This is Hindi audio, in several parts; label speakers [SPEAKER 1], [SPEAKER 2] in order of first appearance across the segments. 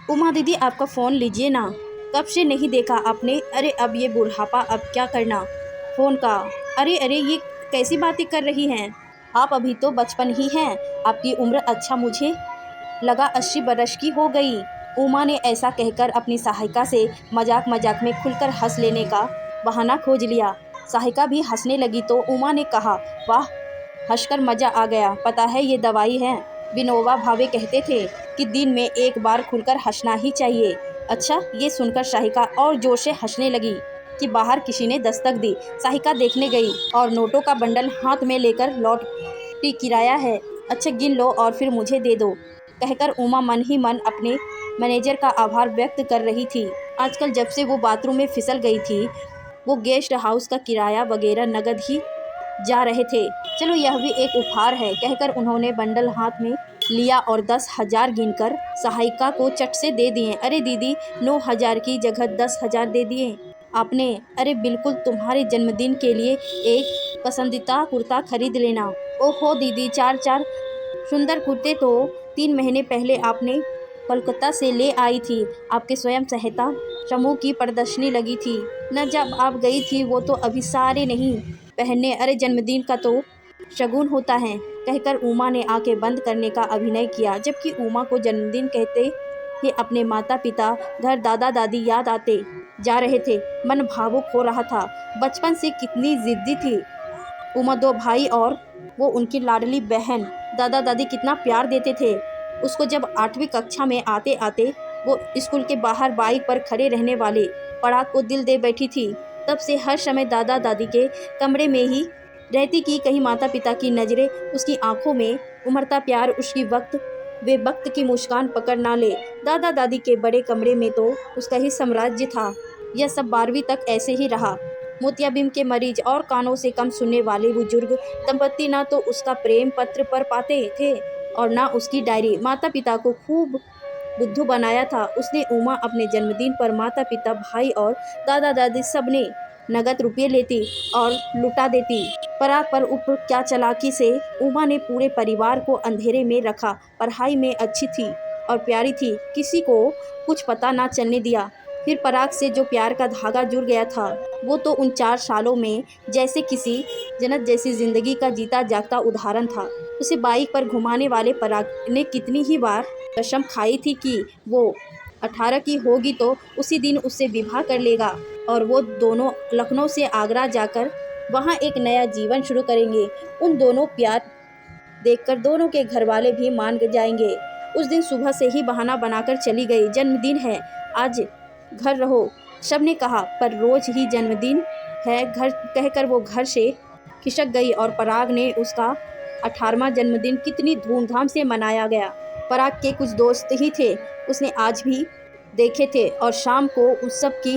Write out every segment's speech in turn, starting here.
[SPEAKER 1] उमा दीदी आपका फ़ोन लीजिए ना, कब से नहीं देखा आपने। अरे अब ये बुढ़ापा, अब क्या करना फ़ोन का। अरे अरे ये कैसी बातें कर रही हैं आप, अभी तो बचपन ही हैं आपकी उम्र। अच्छा मुझे लगा 80 बरस की हो गई। उमा ने ऐसा कहकर अपनी सहायिका से मजाक मजाक में खुलकर हंस लेने का बहाना खोज लिया। सहायिका भी हंसने लगी तो उमा ने कहा, वाह, हंसकर मजा आ गया। पता है ये दवाई है, विनोबा भावे कहते थे कि दिन में एक बार खुलकर हंसना ही चाहिए। अच्छा, ये सुनकर शाहिका और जोर से हंसने लगी कि बाहर किसी ने दस्तक दी। शाहिका देखने गई और नोटों का बंडल हाथ में लेकर लौटी। किराया है, अच्छा गिन लो और फिर मुझे दे दो, कहकर उमा मन ही मन अपने मैनेजर का आभार व्यक्त कर रही थी। आजकल जब से वो बाथरूम में फिसल गई थी, वो गेस्ट हाउस का किराया वगैरह नगद ही जा रहे थे। चलो यह भी एक उपहार है, कहकर उन्होंने बंडल हाथ में लिया और 10,000 गिनकर सहायिका को चट से दे दिए। अरे दीदी, 9,000 की जगह 10,000 दे दिए आपने। अरे बिल्कुल, तुम्हारे जन्मदिन के लिए एक पसंदीदा कुर्ता खरीद लेना। ओहो दीदी, चार चार सुंदर कुर्ते तो 3 महीने पहले आपने कोलकाता से ले आई थी। आपके स्वयं सहायता समूह की प्रदर्शनी लगी थी न, जब आप गई थी। वो तो अभी सारे नहीं पहनने। अरे जन्मदिन का तो शगुन होता है, कहकर उमा ने आंखें बंद करने का अभिनय किया। जबकि उमा को जन्मदिन कहते ही अपने माता पिता, घर, दादा दादी याद आते जा रहे थे। मन भावुक हो रहा था। बचपन से कितनी जिद्दी थी उमा, 2 भाई और वो उनकी लाडली बहन। दादा दादी कितना प्यार देते थे उसको। जब 8वीं कक्षा में आते आते वो स्कूल के बाहर बाइक पर खड़े रहने वाले पराग को दिल दे बैठी थी, तब से हर समय दादा दादी के कमरे में ही रहती कि कहीं माता पिता की नज़रें उसकी आंखों में उमड़ता प्यार, उसकी वक्त की मुस्कान पकड़ ना ले। दादा दादी के बड़े कमरे में तो उसका ही साम्राज्य था। यह सब 12वीं तक ऐसे ही रहा। मोतियाबिंद के मरीज और कानों से कम सुनने वाले बुजुर्ग दंपत्ति ना तो उसका प्रेम पत्र पढ़ पाते थे और ना उसकी डायरी। माता पिता को खूब बुद्धू बनाया था उसने। उमा अपने जन्मदिन पर माता पिता, भाई और दादा दादी सबने नगद रुपये लेती और लुटा देती। पराग पर ऊपर क्या चालाकी से उमा ने पूरे परिवार को अंधेरे में रखा। पढ़ाई में अच्छी थी और प्यारी थी, किसी को कुछ पता ना चलने दिया। फिर पराग से जो प्यार का धागा जुड़ गया था, वो तो उन 4 सालों में जैसे किसी जन्नत जैसी जिंदगी का जीता जागता उदाहरण था। उसे बाइक पर घुमाने वाले पराग ने कितनी ही बार कसम खाई थी कि वो 18 की होगी तो उसी दिन उससे विवाह कर लेगा और वो दोनों लखनऊ से आगरा जाकर वहाँ एक नया जीवन शुरू करेंगे। उन दोनों प्यार देखकर दोनों के घर वाले भी मान जाएंगे। उस दिन सुबह से ही बहाना बनाकर चली गई। जन्मदिन है, आज घर रहो, सबने कहा, पर रोज ही जन्मदिन है घर कहकर वो घर से खिसक गई और पराग ने उसका 18वां जन्मदिन कितनी धूमधाम से मनाया गया। पराग के कुछ दोस्त ही थे, उसने आज भी देखे थे और शाम को उस सब की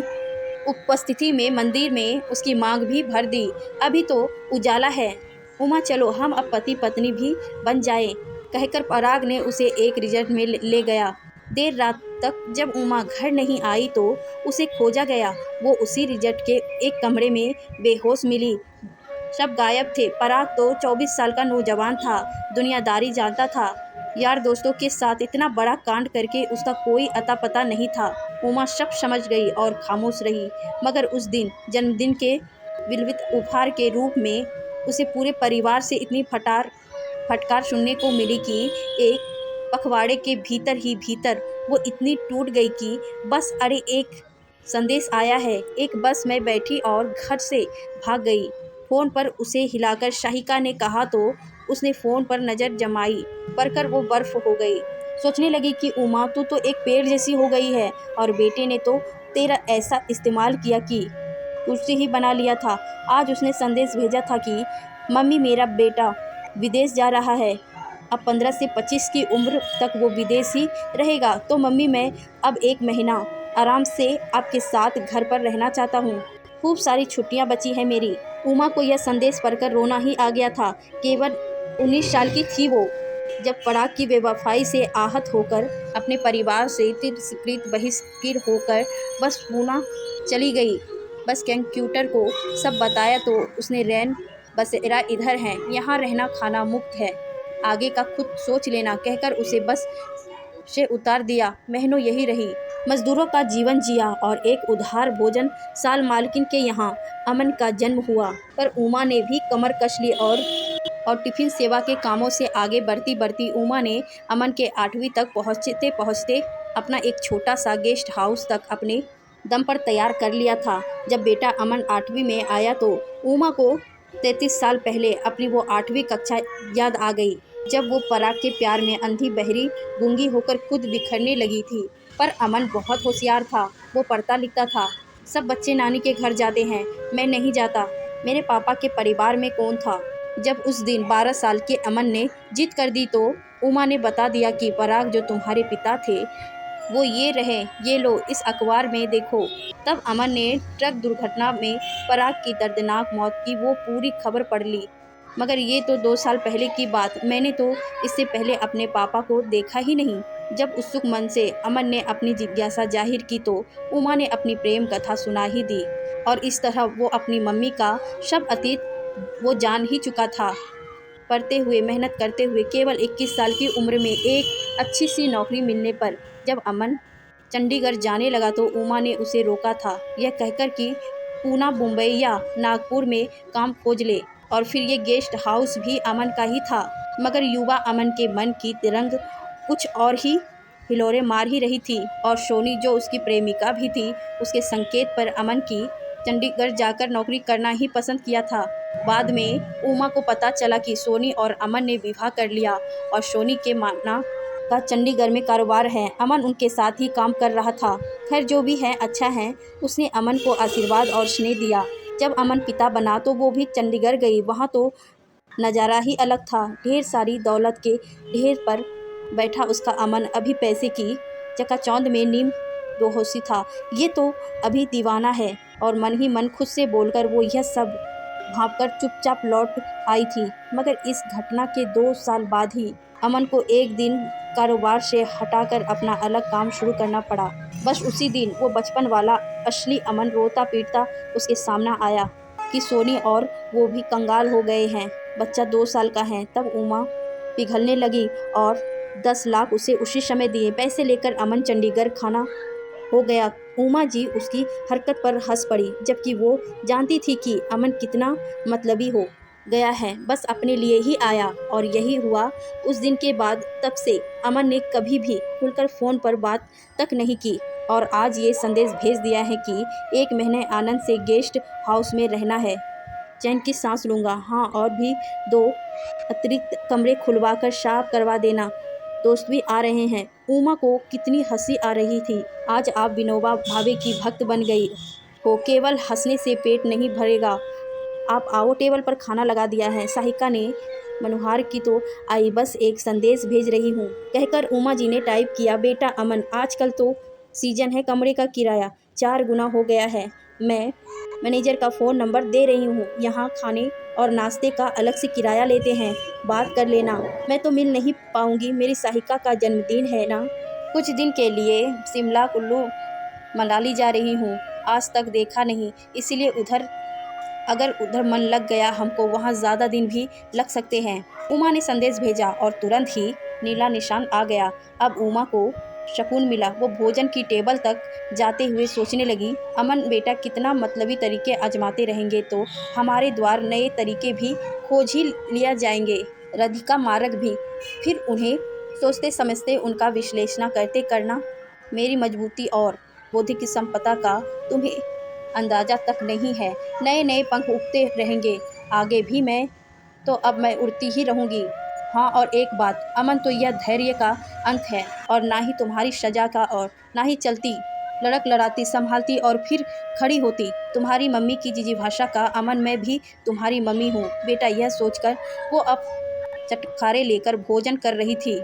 [SPEAKER 1] उपस्थिति में मंदिर में उसकी मांग भी भर दी। अभी तो उजाला है उमा, चलो हम अब पति पत्नी भी बन जाएं, कहकर पराग ने उसे एक रिजॉर्ट में ले गया। देर रात तक जब उमा घर नहीं आई तो उसे खोजा गया। वो उसी रिजॉर्ट के एक कमरे में बेहोश मिली। सब गायब थे। पराग तो 24 साल का नौजवान था, दुनियादारी जानता था। यार दोस्तों के साथ इतना बड़ा कांड करके उसका कोई अता पता नहीं था। उमा सब समझ गई और खामोश रही। मगर उस दिन जन्मदिन के विलवित उपहार के रूप में उसे पूरे परिवार से इतनी फटकार सुनने को मिली कि एक पखवाड़े के भीतर ही भीतर वो इतनी टूट गई कि बस, अरे एक संदेश आया है। एक बस में बैठी और घर से भाग गई। फ़ोन पर उसे हिलाकर शाहिका ने कहा तो उसने फ़ोन पर नज़र जमाई, पढ़कर वो बर्फ़ हो गई। सोचने लगी कि उमा, तू तो एक पेड़ जैसी हो गई है और बेटे ने तो तेरा ऐसा इस्तेमाल किया कि कुर्सी ही बना लिया था। आज उसने संदेश भेजा था कि मम्मी, मेरा बेटा विदेश जा रहा है। अब 15 से 25 की उम्र तक वो विदेश ही रहेगा। तो मम्मी, मैं अब 1 महीना आराम से आपके साथ घर पर रहना चाहता हूँ। खूब सारी छुट्टियाँ बची हैं मेरी। उमा को यह संदेश पढ़कर रोना ही आ गया था। केवल 19 साल की थी वो, जब पराग की बेवफाई से आहत होकर अपने परिवार से तिरस्कृत बहिष्कृत होकर बस पूना चली गई। बस कंप्यूटर को सब बताया तो उसने रैन बसेरा इधर है, यहाँ रहना खाना मुफ्त है, आगे का खुद सोच लेना, कहकर उसे बस से उतार दिया। महीनों यही रही, मजदूरों का जीवन जिया और एक उधार भोजन साल मालकिन के यहाँ अमन का जन्म हुआ। पर उमा ने भी कमर कस ली और टिफिन सेवा के कामों से आगे बढ़ती बढ़ती उमा ने अमन के 8वीं तक पहुँचते पहुँचते अपना एक छोटा सा गेस्ट हाउस तक अपने दम पर तैयार कर लिया था। जब बेटा अमन 8वीं में आया तो उमा को 33 साल पहले अपनी वो 8वीं कक्षा याद आ गई, जब वो पराग के प्यार में अंधी बहरी गूंगी होकर खुद बिखरने लगी थी। पर अमन बहुत होशियार था, वो पढ़ता लिखता था। सब बच्चे नानी के घर जाते हैं, मैं नहीं जाता। मेरे पापा के परिवार में कौन था? जब उस दिन 12 साल के अमन ने जिद कर दी तो उमा ने बता दिया कि पराग जो तुम्हारे पिता थे वो ये रहे, ये लो इस अखबार में देखो। तब अमन ने ट्रक दुर्घटना में पराग की दर्दनाक मौत की वो पूरी खबर पढ़ ली। मगर ये तो 2 साल पहले की बात, मैंने तो इससे पहले अपने पापा को देखा ही नहीं। जब उत्सुक मन से अमन ने अपनी जिज्ञासा जाहिर की तो उमा ने अपनी प्रेम कथा सुना ही दी। और इस तरह वो अपनी मम्मी का सब अतीत वो जान ही चुका था। पढ़ते हुए, मेहनत करते हुए केवल 21 साल की उम्र में एक अच्छी सी नौकरी मिलने पर जब अमन चंडीगढ़ जाने लगा तो उमा ने उसे रोका था, यह कहकर कि पूना, मुंबई या नागपुर में काम खोज ले। और फिर ये गेस्ट हाउस भी अमन का ही था। मगर युवा अमन के मन की तिरंग कुछ और ही हिलोरे मार ही रही थी। और सोनी जो उसकी प्रेमिका भी थी, उसके संकेत पर अमन की चंडीगढ़ जाकर नौकरी करना ही पसंद किया था। बाद में उमा को पता चला कि सोनी और अमन ने विवाह कर लिया और सोनी के माना का चंडीगढ़ में कारोबार है। अमन उनके साथ ही काम कर रहा था। खैर जो भी है अच्छा है। उसने अमन को आशीर्वाद और स्नेह दिया। जब अमन पिता बना तो वो भी चंडीगढ़ गई। वहाँ तो नज़ारा ही अलग था। ढेर सारी दौलत के ढेर पर बैठा उसका अमन अभी पैसे की चकाचौंध में नीम बेहोशी था। ये तो अभी दीवाना है। और मन ही मन खुद से बोलकर वो यह सब भांपकर चुपचाप लौट आई थी। मगर इस घटना के 2 साल बाद ही अमन को एक दिन कारोबार से हटाकर अपना अलग काम शुरू करना पड़ा। बस उसी दिन वो बचपन वाला असली अमन रोता पीटता उसके सामने आया कि सोनी और वो भी कंगाल हो गए हैं, बच्चा 2 साल का है। तब उमा पिघलने लगी और 10 लाख उसे उसी समय दिए। पैसे लेकर अमन चंडीगढ़ खाना हो गया। उमा जी उसकी हरकत पर हंस पड़ी, जबकि वो जानती थी कि अमन कितना मतलबी हो गया है, बस अपने लिए ही आया। और यही हुआ उस दिन के बाद। तब से अमन ने कभी भी खुलकर फ़ोन पर बात तक नहीं की। और आज ये संदेश भेज दिया है कि 1 महीने आनंद से गेस्ट हाउस में रहना है, चैन की सांस लूँगा। हाँ, और भी 2 अतिरिक्त कमरे खुलवाकर साफ करवा देना, दोस्त भी आ रहे हैं। उमा को कितनी हंसी आ रही थी। आज आप विनोबा भावे की भक्त बन गई हो। केवल हंसने से पेट नहीं भरेगा। आप आओ, टेबल पर खाना लगा दिया है। साहिका ने मनोहार की तो आई, बस एक संदेश भेज रही हूँ, कहकर उमा जी ने टाइप किया। बेटा अमन, आजकल तो सीजन है, कमरे का किराया 4 गुना हो गया है। मैं मैनेजर का फ़ोन नंबर दे रही हूँ, यहाँ खाने और नाश्ते का अलग से किराया लेते हैं, बात कर लेना। मैं तो मिल नहीं पाऊँगी, मेरी साहिका का जन्मदिन है ना। कुछ दिन के लिए शिमला कुल्लू मनाली जा रही हूँ, आज तक देखा नहीं, इसीलिए अगर उधर मन लग गया हमको वहाँ ज़्यादा दिन भी लग सकते हैं। उमा ने संदेश भेजा और तुरंत ही नीला निशान आ गया। अब उमा को सुकून मिला। वो भोजन की टेबल तक जाते हुए सोचने लगी, अमन बेटा कितना मतलबी तरीके आजमाते रहेंगे तो हमारे द्वार नए तरीके भी खोज ही लिया जाएंगे, राधिका मार्ग भी। फिर उन्हें सोचते समझते उनका विश्लेषण करते करना मेरी मजबूती और बौद्धिक संपदा का तुम्हें अंदाज़ा तक नहीं है। नए नए पंख उगते रहेंगे आगे भी। अब मैं उड़ती ही रहूँगी। हाँ, और एक बात अमन, तो यह धैर्य का अंत है और ना ही तुम्हारी सजा का, और ना ही चलती लड़क लड़ाती संभालती और फिर खड़ी होती तुम्हारी मम्मी की जिजीभाषा का। अमन, मैं भी तुम्हारी मम्मी हूँ बेटा। यह सोचकर वो अब चटखारे लेकर भोजन कर रही थी